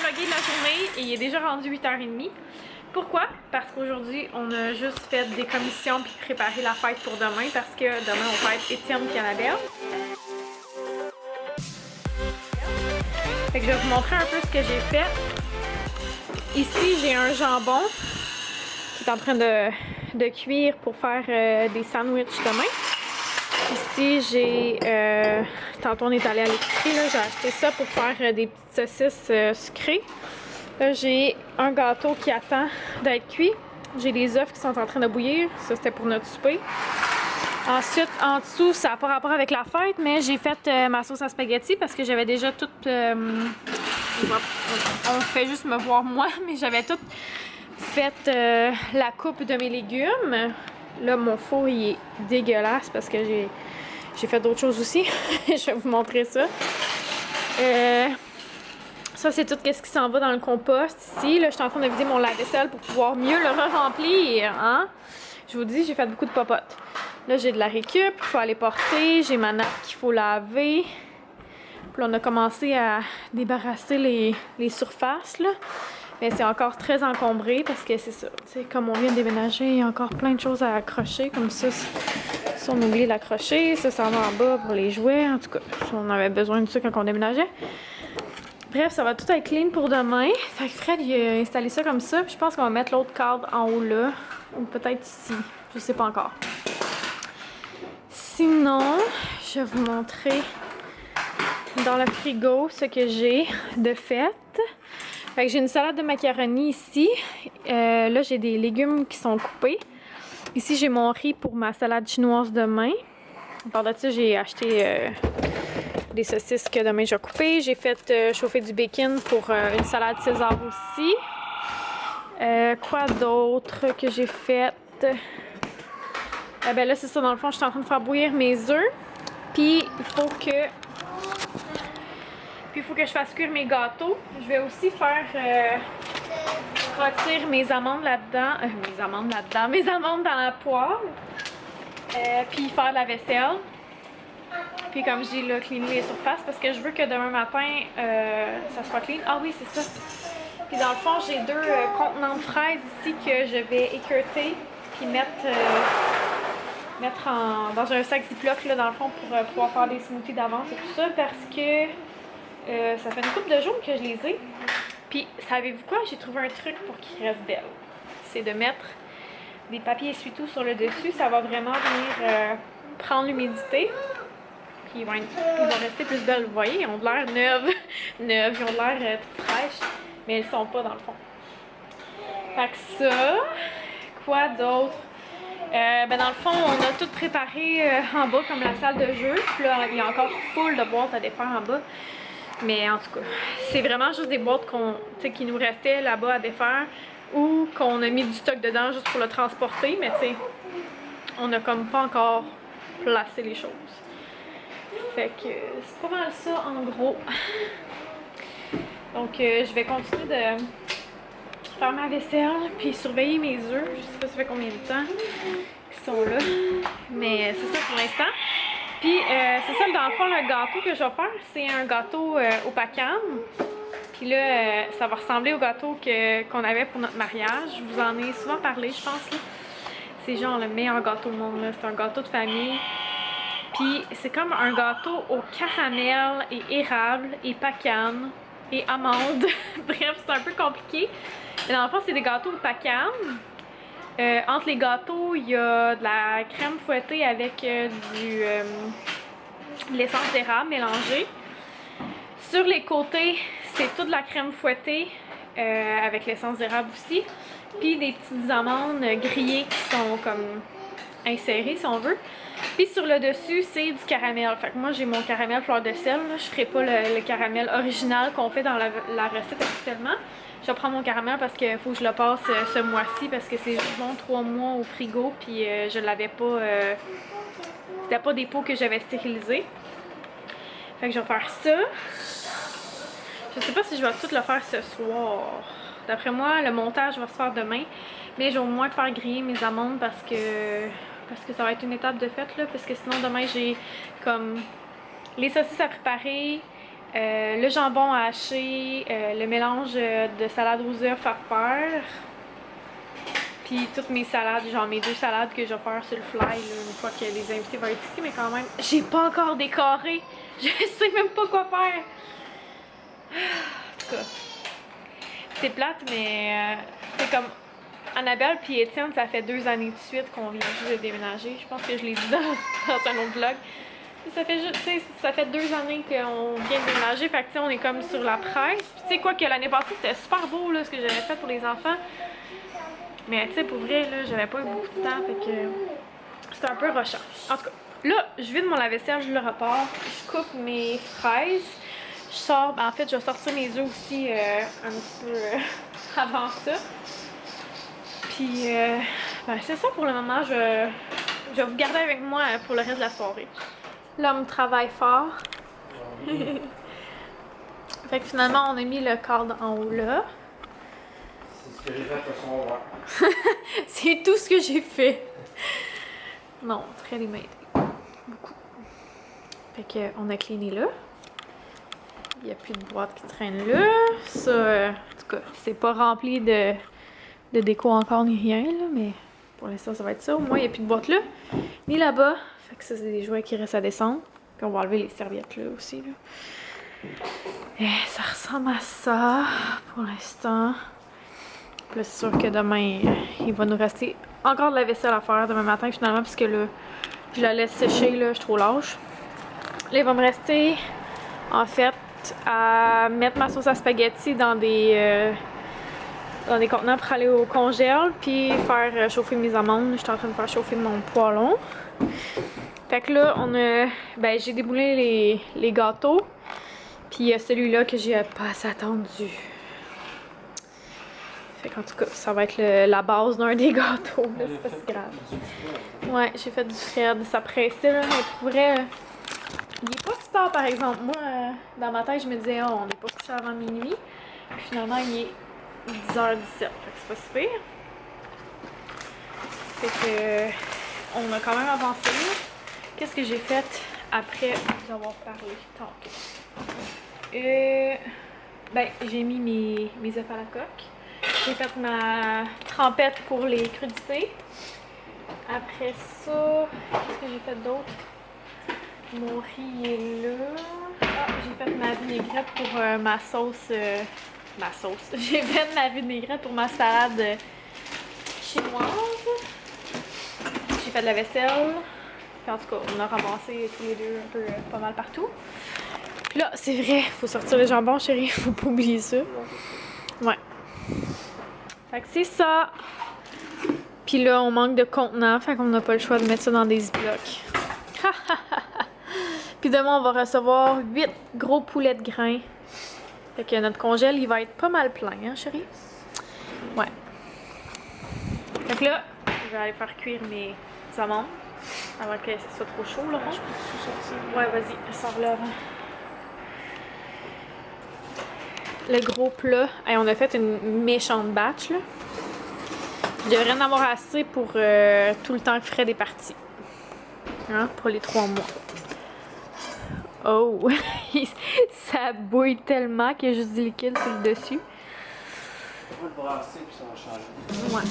vlogger de la journée et il est déjà rendu 8h30. Pourquoi? Parce qu'aujourd'hui, on a juste fait des commissions puis préparé la fête pour demain parce que demain, on fête Étienne et Annabelle. Fait que je vais vous montrer un peu ce que j'ai fait. Ici, j'ai un jambon qui est en train de cuire pour faire des sandwichs demain. Ici, j'ai... tantôt, on est allé à l'épicerie, j'ai acheté ça pour faire des petites saucisses sucrées. Là, j'ai un gâteau qui attend d'être cuit. J'ai des œufs qui sont en train de bouillir. Ça, c'était pour notre souper. Ensuite, en dessous, ça n'a pas rapport avec la fête, mais j'ai fait ma sauce à spaghetti parce que j'avais déjà tout... on fait juste me voir moi, mais j'avais tout fait la coupe de mes légumes. Là, mon four, il est dégueulasse parce que j'ai fait d'autres choses aussi. Je vais vous montrer ça. Ça, c'est tout ce qui s'en va dans le compost ici. Là, je suis en train de vider mon lave-vaisselle pour pouvoir mieux le re-remplir. Hein? Je vous dis, j'ai fait beaucoup de popotes. Là, j'ai de la récup, il faut aller porter. J'ai ma nappe qu'il faut laver. Puis là, on a commencé à débarrasser les surfaces, là. Mais c'est encore très encombré parce que c'est ça. T'sais, comme on vient de déménager, il y a encore plein de choses à accrocher. Comme ça, si on oublie d'accrocher, ça s'en va en bas pour les jouets. En tout cas, on avait besoin de ça quand on déménageait. Bref, ça va tout être clean pour demain. Fait que Fred, il a installé ça comme ça. Puis je pense qu'on va mettre l'autre cadre en haut là. Ou peut-être ici. Je sais pas encore. Sinon, je vais vous montrer dans le frigo ce que j'ai de fait. Fait que j'ai une salade de macaroni ici. Là, j'ai des légumes qui sont coupés. Ici, j'ai mon riz pour ma salade chinoise demain. Par de ça, j'ai acheté des saucisses que demain je vais couper. J'ai fait chauffer du bacon pour une salade César aussi. Quoi d'autre que j'ai fait? Ben là, c'est ça, dans le fond, je suis en train de faire bouillir mes œufs. Puis, il faut que je fasse cuire mes gâteaux. Je vais aussi faire rôtir mes amandes là-dedans. Mes amandes dans la poêle. Puis faire de la vaisselle. Puis comme je dis là, cleaner les surfaces parce que je veux que demain matin, ça soit clean. Ah oui, c'est ça. Puis dans le fond, j'ai deux contenants de fraises ici que je vais équeuter. Puis mettre dans un sac Ziploc là, dans le fond pour pouvoir faire des smoothies d'avance et tout ça parce que ça fait une couple de jours que je les ai. Puis savez-vous quoi? J'ai trouvé un truc pour qu'ils restent belles. C'est de mettre des papiers essuie-tout sur le dessus. Ça va vraiment venir prendre l'humidité. Puis ils vont rester plus belles. Vous voyez, ils ont de l'air neuves. Ils ont de l'air toutes fraîches. Mais elles sont pas dans le fond. Fait que ça. Quoi d'autre? Ben dans le fond, on a tout préparé en bas comme la salle de jeu. Puis là, il y a encore full de boîtes à défaire en bas. Mais en tout cas, c'est vraiment juste des boîtes qui nous restaient là-bas à défaire ou qu'on a mis du stock dedans juste pour le transporter. Mais tu sais, on a comme pas encore placé les choses. Fait que c'est pas mal ça en gros. Donc je vais continuer de faire ma vaisselle puis surveiller mes œufs. Je sais pas ça fait combien de temps qu'ils sont là. Mais c'est ça pour l'instant. Puis c'est ça dans le fond le gâteau que je vais faire. C'est un gâteau au pacane. Puis là ça va ressembler au gâteau qu'on avait pour notre mariage. Je vous en ai souvent parlé je pense là. C'est genre le meilleur gâteau au monde là. C'est un gâteau de famille. Puis c'est comme un gâteau au caramel et érable et pacane et amande. Bref, c'est un peu compliqué. Mais dans le fond, c'est des gâteaux au pacane. Entre les gâteaux, il y a de la crème fouettée avec de l'essence d'érable mélangée. Sur les côtés, c'est toute la crème fouettée avec l'essence d'érable aussi. Puis des petites amandes grillées qui sont comme insérées si on veut. Puis sur le dessus, c'est du caramel. Fait que moi, j'ai mon caramel fleur de sel. Là. Je ferai pas le caramel original qu'on fait dans la recette actuellement. Je vais prendre mon caramel parce qu'il faut que je le passe ce mois-ci parce que c'est bon 3 mois au frigo. Puis je l'avais pas... c'était pas des pots que j'avais stérilisés. Fait que je vais faire ça. Je sais pas si je vais tout le faire ce soir. D'après moi, le montage va se faire demain. Mais je vais au moins faire griller mes amandes parce que ça va être une étape de fête là, parce que sinon demain j'ai comme les saucisses à préparer, Le jambon haché, le mélange de salade aux œufs à faire. Puis toutes mes salades, genre mes 2 salades que je vais faire sur le fly là, une fois que les invités vont être ici, mais quand même, j'ai pas encore décoré. Je sais même pas quoi faire. En tout cas, c'est plate, mais c'est comme Annabelle puis Étienne, ça fait 2 années de suite qu'on vient juste de déménager. Je pense que je l'ai dit dans un autre vlog. Ça fait juste, ça fait 2 années qu'on vient de déménager, fait que on est comme sur la presse. Puis tu sais quoi que l'année passée c'était super beau là, ce que j'avais fait pour les enfants. Mais tu sais pour vrai là, j'avais pas eu beaucoup de temps, fait que c'était un peu rushant. En tout cas, là je vide mon lave-vaisselle, je le repars, je coupe mes fraises, je sors, en fait je vais sortir mes œufs aussi un petit peu avant ça. Puis ben, c'est ça pour le moment, je vais vous garder avec moi pour le reste de la soirée. L'homme travaille fort. Fait que finalement, on a mis le cadre en haut là. C'est ce que j'ai fait ce soir. C'est tout ce que j'ai fait. Non, Fred il m'a aidé. Beaucoup. Fait que on a cleané là. Il n'y a plus de boîte qui traîne là. Ça, en tout cas, c'est pas rempli de déco encore ni rien là, mais pour l'instant ça va être ça. Au moins, il n'y a plus de boîte là, ni là-bas. Fait que ça, c'est des jouets qui restent à descendre. Puis on va enlever les serviettes là aussi. Là. Et ça ressemble à ça pour l'instant. Puis là, c'est sûr que demain, il va nous rester encore de la vaisselle à faire demain matin finalement, parce que là, je la laisse sécher, là, je suis trop lâche. Là, il va me rester, en fait, à mettre ma sauce à spaghetti dans des contenants pour aller au congèle, puis faire chauffer mes amandes. Je suis en train de faire chauffer mon poêlon. Fait que là, ben, j'ai déboulé les gâteaux. Puis il y a celui-là que j'ai pas assez attendu. Fait qu'en tout cas, ça va être la base d'un des gâteaux. C'est pas si grave. Ouais, j'ai fait du Fred. Ça pressait, là. Mais pour vrai, il est pas si tard, par exemple. Moi, dans ma tête, je me disais, oh, on n'est pas couché avant minuit. Puis finalement, il est 10h17. Fait que c'est pas si pire. Fait que on a quand même avancé. Qu'est-ce que j'ai fait après vous avoir parlé tantôt? Ben, j'ai mis mes œufs à la coque. J'ai fait ma trempette pour les crudités. Après ça, qu'est-ce que j'ai fait d'autre? Mon riz est là. Ah, j'ai fait ma vinaigrette pour ma sauce. J'ai fait ma vinaigrette pour ma salade chinoise. J'ai fait de la vaisselle. Puis en tout cas, on a ramassé tous les deux un peu pas mal partout. Puis là, c'est vrai, faut sortir le jambon, chérie. Faut pas oublier ça. Ouais. Fait que c'est ça. Puis là, on manque de contenants. Fait qu'on n'a pas le choix de mettre ça dans des ziplocs. Puis demain, on va recevoir 8 gros poulets de grains. Fait que notre congèle, il va être pas mal plein, hein, chérie? Ouais. Fait que là, je vais aller faire cuire mes amandes avant que ce soit trop chaud, Laurent. Ouais, vas-y, sors-le avant. Le gros plat. Hey, on a fait une méchante batch, là. Je devrais en avoir assez pour tout le temps que Fred est parti. Hein, pour les 3 mois. Oh! Ça bouille tellement qu'il y a juste du liquide sur le dessus. On va le brasser puis ça va changer. Ouais.